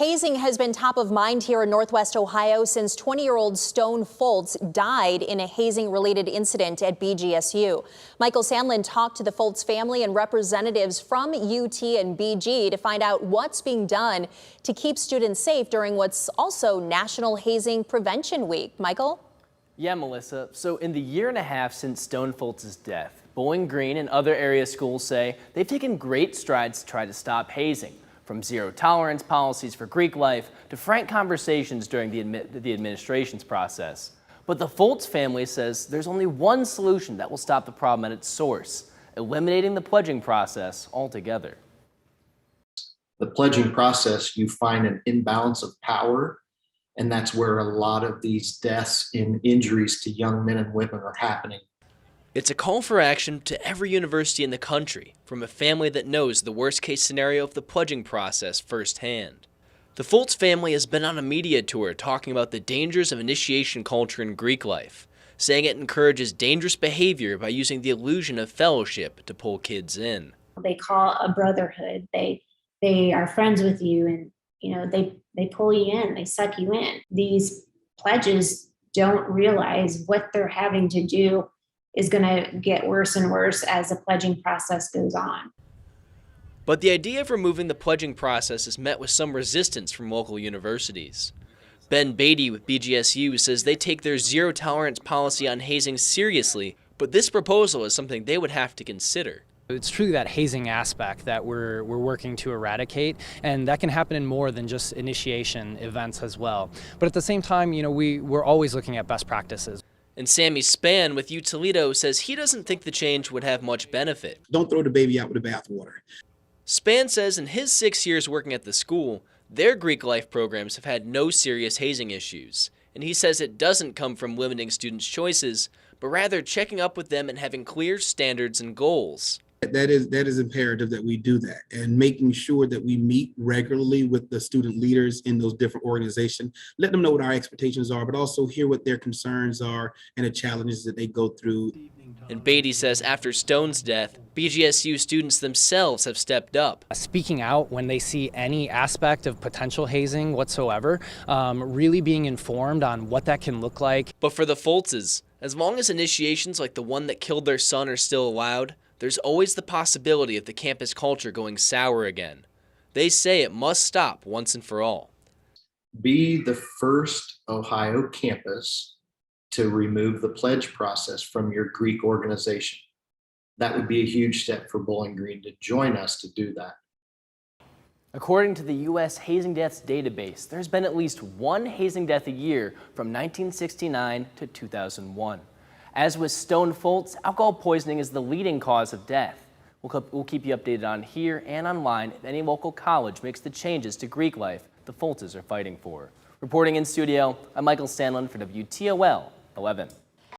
Hazing has been top of mind here in Northwest Ohio since 20-year-old Stone Foltz died in a hazing-related incident at BGSU. Michael Sandlin talked to the Fultz family and representatives from UT and BG to find out what's being done to keep students safe during what's also National Hazing Prevention Week. Michael? Yeah, Melissa. So in the year and a half since Stone Foltz's death, Bowling Green and other area schools say they've taken great strides to try to stop hazing. From zero-tolerance policies for Greek life to frank conversations during the administration's process. But the Fultz family says there's only one solution that will stop the problem at its source: eliminating the pledging process altogether. The pledging process, you find an imbalance of power, and that's where a lot of these deaths and injuries to young men and women are happening. It's a call for action to every university in the country from a family that knows the worst-case scenario of the pledging process firsthand. The Fultz family has been on a media tour talking about the dangers of initiation culture in Greek life, saying it encourages dangerous behavior by using the illusion of fellowship to pull kids in. They call a brotherhood. They are friends with you, and they pull you in, they suck you in. These pledges don't realize what they're having to do is going to get worse and worse as the pledging process goes on. But the idea of removing the pledging process is met with some resistance from local universities. Ben Beatty with BGSU says they take their zero-tolerance policy on hazing seriously, but this proposal is something they would have to consider. It's truly that hazing aspect that we're working to eradicate, and that can happen in more than just initiation events as well. But at the same time, we're always looking at best practices. And Sammy Spann with U Toledo says he doesn't think the change would have much benefit. Don't throw the baby out with the bathwater. Spann says in his 6 years working at the school, their Greek life programs have had no serious hazing issues. And he says it doesn't come from limiting students' choices, but rather checking up with them and having clear standards and goals. That is imperative that we do that, and making sure that we meet regularly with the student leaders in those different organizations, let them know what our expectations are, but also hear what their concerns are and the challenges that they go through. And Beatty says after Stone's death, BGSU students themselves have stepped up. Speaking out when they see any aspect of potential hazing whatsoever, really being informed on what that can look like. But for the Fultzes, as long as initiations like the one that killed their son are still allowed, there's always the possibility of the campus culture going sour again. They say it must stop once and for all. Be the first Ohio campus to remove the pledge process from your Greek organization. That would be a huge step for Bowling Green to join us to do that. According to the U.S. Hazing Deaths database, there's been at least one hazing death a year from 1969 to 2001. As with Stone Foltz, alcohol poisoning is the leading cause of death. We'll keep you updated on here and online if any local college makes the changes to Greek life the Foltzes are fighting for. Reporting in studio, I'm Michael Sandlin for WTOL 11.